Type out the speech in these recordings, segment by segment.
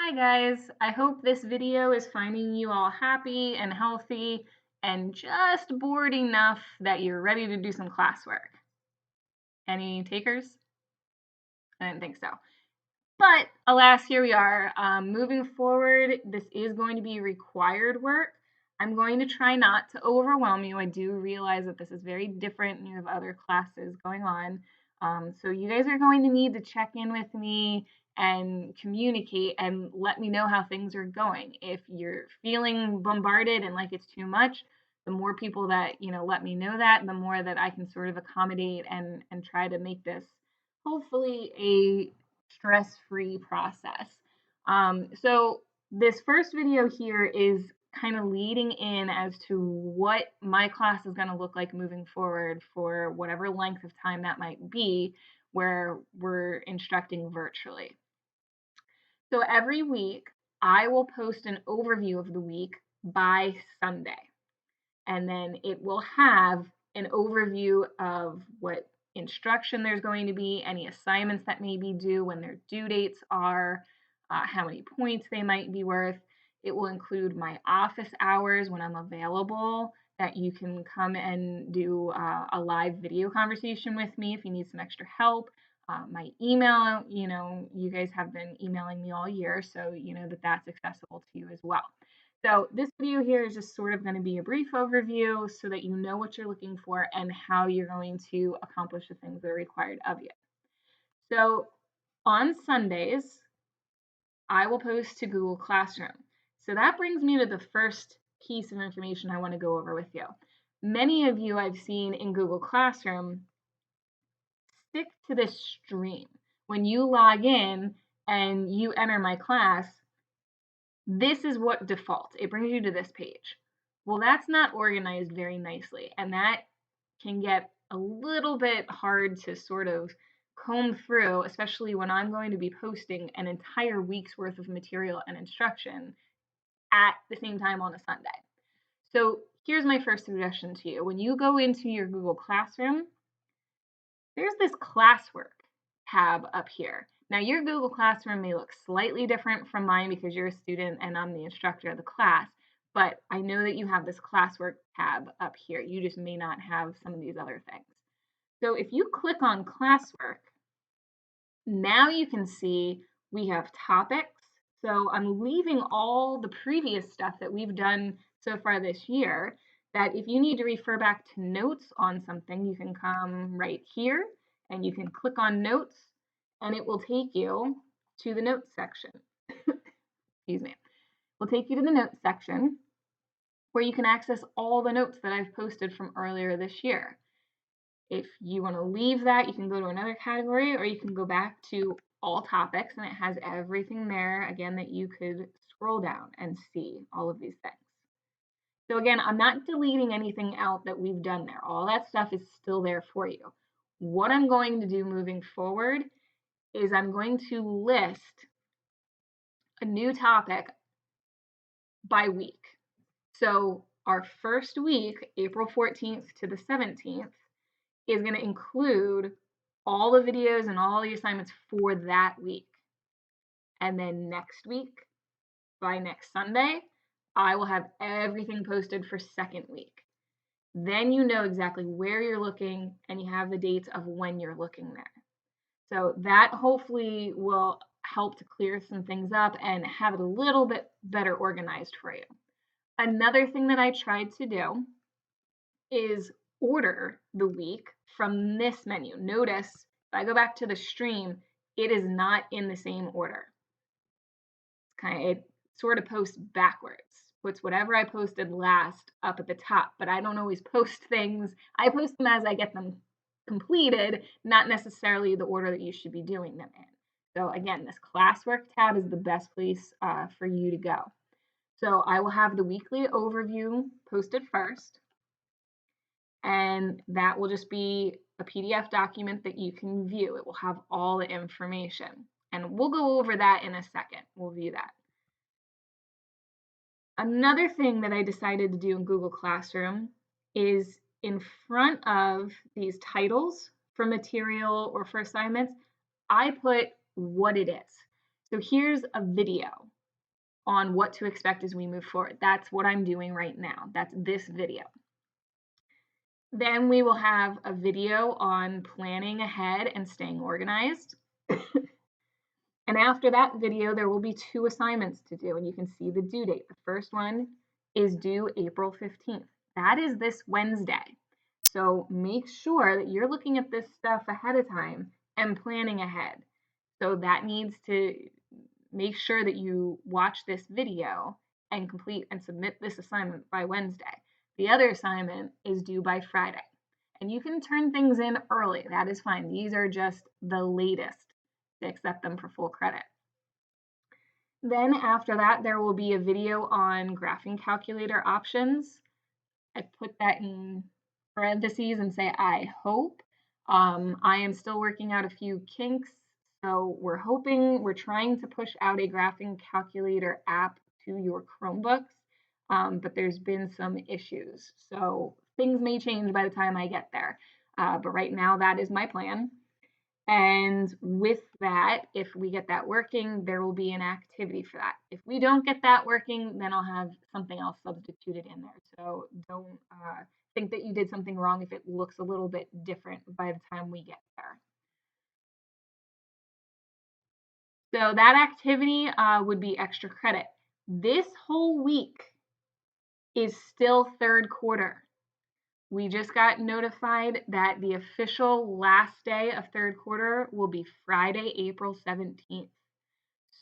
Hi guys, I hope this video is finding you all happy and healthy and just bored enough that you're ready to do some classwork. Any takers? I didn't think so. But alas, here we are. Moving forward, this is going to be required work. I'm going to try not to overwhelm you. I do realize that this is very different and you have other classes going on. So you guys are going to need to check in with me and communicate and let me know how things are going. If you're feeling bombarded and like it's too much, the more people that, let me know that, the more that I can sort of accommodate and try to make this hopefully a stress-free process. So this first video here is kind of leading in as to what my class is going to look like moving forward for whatever length of time that might be where we're instructing virtually. So every week, I will post an overview of the week by Sunday. And then it will have an overview of what instruction there's going to be, any assignments that may be due, when their due dates are, how many points they might be worth. It will include my office hours when I'm available, that you can come and do a live video conversation with me if you need some extra help. My email, you guys have been emailing me all year, so you know that that's accessible to you as well. So this video here is just sort of going to be a brief overview so that you know what you're looking for and how you're going to accomplish the things that are required of you. So on Sundays, I will post to Google Classroom. So that brings me to the first piece of information I want to go over with you. Many of you I've seen in Google Classroom stick to this stream. When you log in and you enter my class, this is what defaults. It brings you to this page. Well, that's not organized very nicely, and that can get a little bit hard to sort of comb through, especially when I'm going to be posting an entire week's worth of material and instruction at the same time on a Sunday. So here's my first suggestion to you. When you go into your Google Classroom, there's this classwork tab up here. Now your Google Classroom may look slightly different from mine because you're a student and I'm the instructor of the class, but I know that you have this classwork tab up here. You just may not have some of these other things. So if you click on classwork, now you can see we have topics. So I'm leaving all the previous stuff that we've done so far this year, that if you need to refer back to notes on something, you can come right here and you can click on notes and it will take you to the notes section. Excuse me. Will take you to the notes section where you can access all the notes that I've posted from earlier this year. If you want to leave that, you can go to another category or you can go back to all topics and it has everything there again that you could scroll down and see all of these things. So again, I'm not deleting anything out that we've done there. All that stuff is still there for you. What I'm going to do moving forward is I'm going to list a new topic by week. So our first week, April 14th to the 17th, is going to include all the videos and all the assignments for that week. And then next week, by next Sunday, I will have everything posted for second week. Then you know exactly where you're looking and you have the dates of when you're looking there. So that hopefully will help to clear some things up and have it a little bit better organized for you. Another thing that I tried to do is order the week from this menu. Notice if I go back to the stream, it is not in the same order. It sort of posts backwards. Puts whatever I posted last up at the top, but I don't always post things. I post them as I get them completed, not necessarily the order that you should be doing them in. So again, this classwork tab is the best place for you to go. So I will have the weekly overview posted first, and that will just be a PDF document that you can view. It will have all the information, and we'll go over that in a second. We'll view that. Another thing that I decided to do in Google Classroom is in front of these titles for material or for assignments, I put what it is. So here's a video. on what to expect as we move forward. That's what I'm doing right now. That's this video. Then we will have a video on planning ahead and staying organized. And after that video, there will be 2 assignments to do, and you can see the due date. The first one is due April 15th. That is this Wednesday. So make sure that you're looking at this stuff ahead of time and planning ahead. So that needs to make sure that you watch this video and complete and submit this assignment by Wednesday. The other assignment is due by Friday. And you can turn things in early. That is fine. These are just the latest to accept them for full credit. Then after that, there will be a video on graphing calculator options. I put that in parentheses and say, I hope. I am still working out a few kinks. So we're trying to push out a graphing calculator app to your Chromebooks, but there's been some issues. So things may change by the time I get there. But right now, that is my plan. And with that, if we get that working, there will be an activity for that. If we don't get that working, then I'll have something else substituted in there. So don't think that you did something wrong if it looks a little bit different by the time we get there. So that activity would be extra credit. This whole week is still third quarter. We just got notified that the official last day of third quarter will be Friday, April 17th.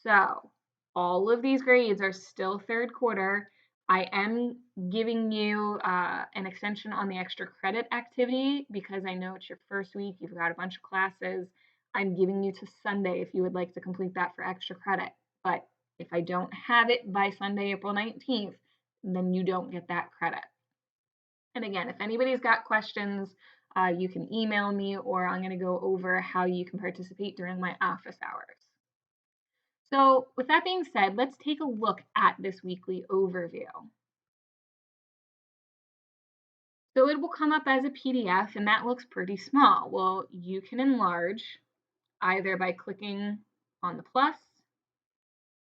So all of these grades are still third quarter. I am giving you an extension on the extra credit activity because I know it's your first week. You've got a bunch of classes. I'm giving you to Sunday if you would like to complete that for extra credit. But if I don't have it by Sunday, April 19th, then you don't get that credit. And again, if anybody's got questions, you can email me, or I'm going to go over how you can participate during my office hours. So with that being said, let's take a look at this weekly overview. So it will come up as a PDF, and that looks pretty small. Well, you can enlarge either by clicking on the plus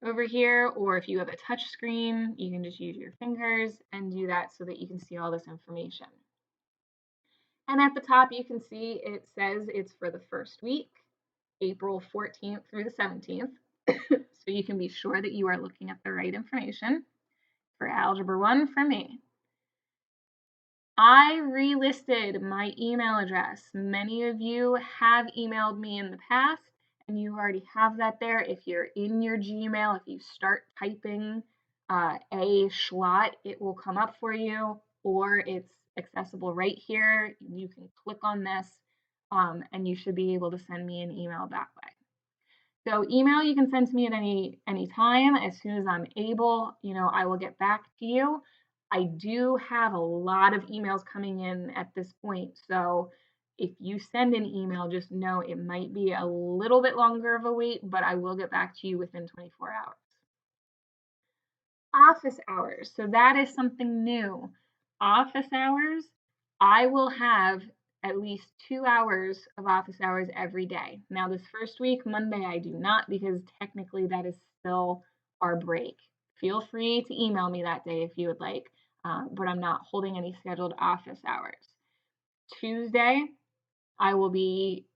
over here, or if you have a touch screen, you can just use your fingers and do that so that you can see all this information. And at the top, you can see it says it's for the first week, April 14th through the 17th. So you can be sure that you are looking at the right information. For Algebra 1 for me. I relisted my email address. Many of you have emailed me in the past, and you already have that there. If you're in your Gmail, if you start typing A. Schlott, it will come up for you, or it's accessible right here. You can click on this, and you should be able to send me an email that way. So email you can send to me at any time. As soon as I'm able, I will get back to you. I do have a lot of emails coming in at this point. So if you send an email, just know it might be a little bit longer of a wait, but I will get back to you within 24 hours. Office hours. So that is something new. Office hours, I will have at least 2 hours of office hours every day. Now, this first week, Monday, I do not because technically that is still our break. Feel free to email me that day if you would like, but I'm not holding any scheduled office hours. Tuesday, I will be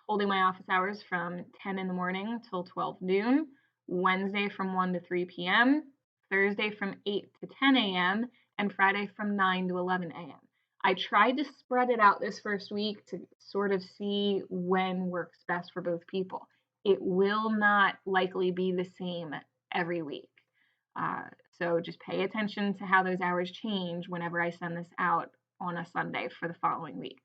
holding my office hours from 10 in the morning till 12 noon, Wednesday from 1 to 3 p.m., Thursday from 8 to 10 a.m., and Friday from 9 to 11 a.m. I tried to spread it out this first week to sort of see when works best for both people. It will not likely be the same every week. So just pay attention to how those hours change whenever I send this out on a Sunday for the following week.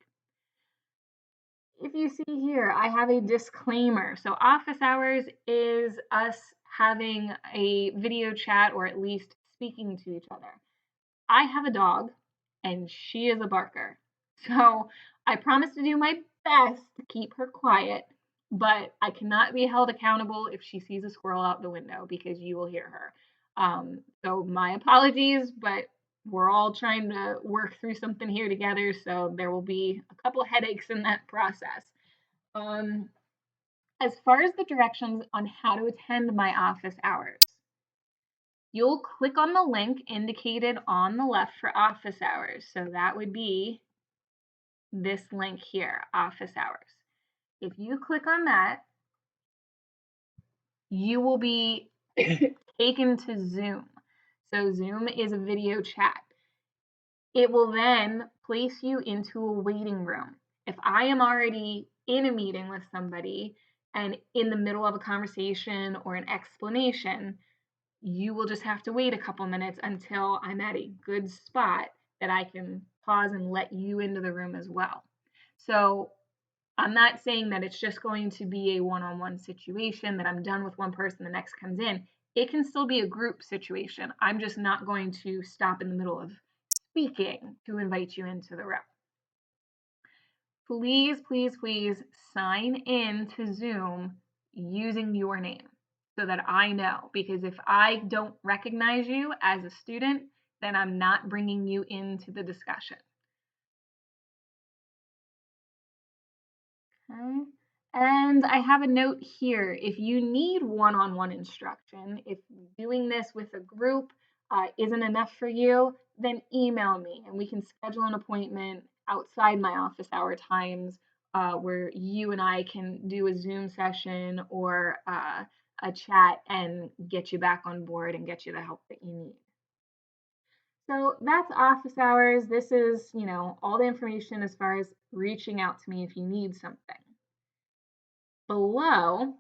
If you see here, I have a disclaimer. So office hours is us having a video chat or at least speaking to each other. I have a dog and she is a barker. So I promise to do my best to keep her quiet, but I cannot be held accountable if she sees a squirrel out the window because you will hear her. So my apologies, but we're all trying to work through something here together, so there will be a couple headaches in that process. As far as the directions on how to attend my office hours, You'll click on the link indicated on the left for office hours. So that would be this link here, office hours. If you click on that, you will be taken to Zoom. So Zoom is a video chat. It will then place you into a waiting room. If I am already in a meeting with somebody and in the middle of a conversation or an explanation, you will just have to wait a couple minutes until I'm at a good spot that I can pause and let you into the room as well. So I'm not saying that it's just going to be a one-on-one situation that I'm done with one person, the next comes in. It can still be a group situation. I'm just not going to stop in the middle of speaking to invite you into the room. Please, please, please sign in to Zoom using your name so that I know, because if I don't recognize you as a student, then I'm not bringing you into the discussion. Okay. And I have a note here. If you need one-on-one instruction, if doing this with a group isn't enough for you, then email me and we can schedule an appointment outside my office hour times where you and I can do a Zoom session or a chat and get you back on board and get you the help that you need. So that's office hours. This is, all the information as far as reaching out to me if you need something. Below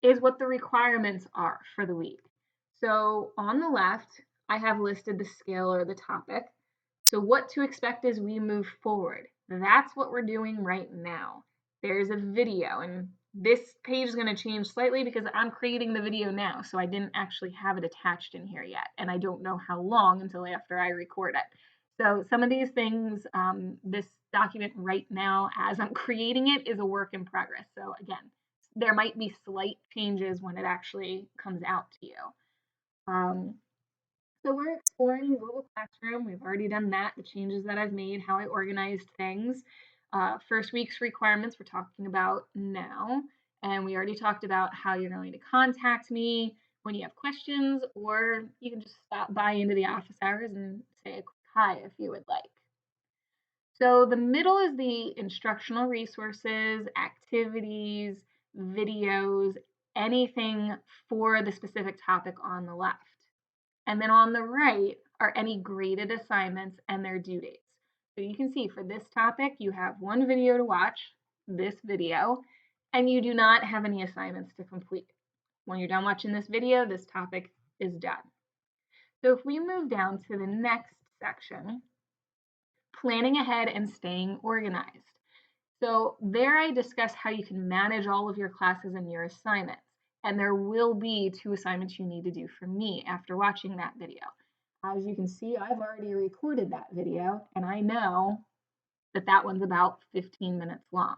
is what the requirements are for the week. So on the left, I have listed the scale or the topic. So what to expect as we move forward. That's what we're doing right now. There's a video, and this page is going to change slightly because I'm creating the video now, so I didn't actually have it attached in here yet, and I don't know how long until after I record it. So some of these things, this document right now as I'm creating it is a work in progress. So again, there might be slight changes when it actually comes out to you. So we're exploring Google Classroom. We've already done that, the changes that I've made, how I organized things. First week's requirements we're talking about now. And we already talked about how you're going to contact me when you have questions, or you can just stop by into the office hours and say a quick hi if you would like. So the middle is the instructional resources, activities, videos, anything for the specific topic on the left. And then on the right are any graded assignments and their due dates. So you can see for this topic, you have one video to watch, this video, and you do not have any assignments to complete. When you're done watching this video, this topic is done. So if we move down to the next section, planning ahead and staying organized. So there I discuss how you can manage all of your classes and your assignments. And there will be 2 assignments you need to do for me after watching that video. As you can see, I've already recorded that video and I know that that one's about 15 minutes long.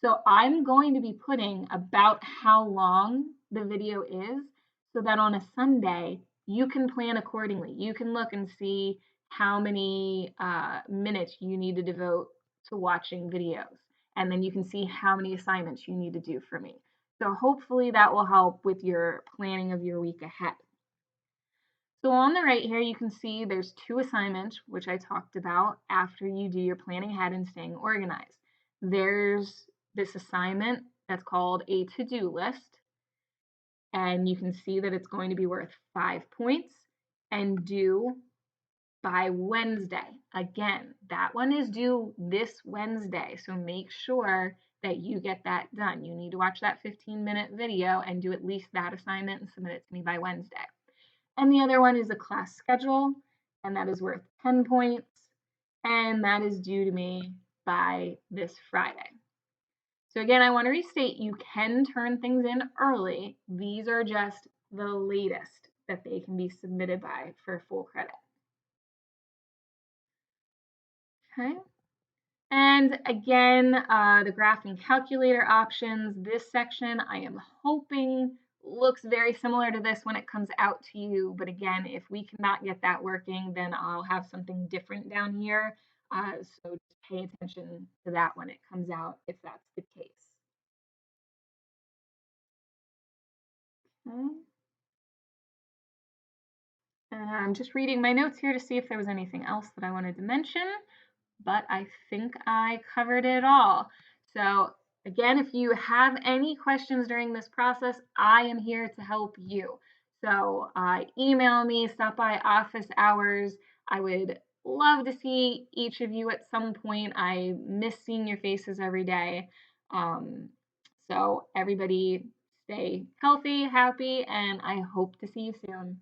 So I'm going to be putting about how long the video is so that on a Sunday you can plan accordingly. You can look and see how many minutes you need to devote to watching videos. And then you can see how many assignments you need to do for me. So hopefully that will help with your planning of your week ahead. So on the right here, you can see there's 2 assignments, which I talked about after you do your planning ahead and staying organized. There's this assignment that's called a to-do list, and you can see that it's going to be worth 5 points and due by Wednesday. Again, that one is due this Wednesday, so make sure that you get that done. You need to watch that 15-minute video and do at least that assignment and submit it to me by Wednesday. And the other one is a class schedule, and that is worth 10 points, and that is due to me by this Friday. So again, I want to restate, you can turn things in early. These are just the latest that they can be submitted by for full credit. Okay. And again, the graphing calculator options, this section I am hoping looks very similar to this when it comes out to you. But again, if we cannot get that working, then I'll have something different down here. So just pay attention to that when it comes out, if that's the case. Okay. And I'm just reading my notes here to see if there was anything else that I wanted to mention, but I think I covered it all. So again, if you have any questions during this process, I am here to help you. So email me, stop by office hours. I would love to see each of you at some point. I miss seeing your faces every day. So everybody stay healthy, happy, and I hope to see you soon.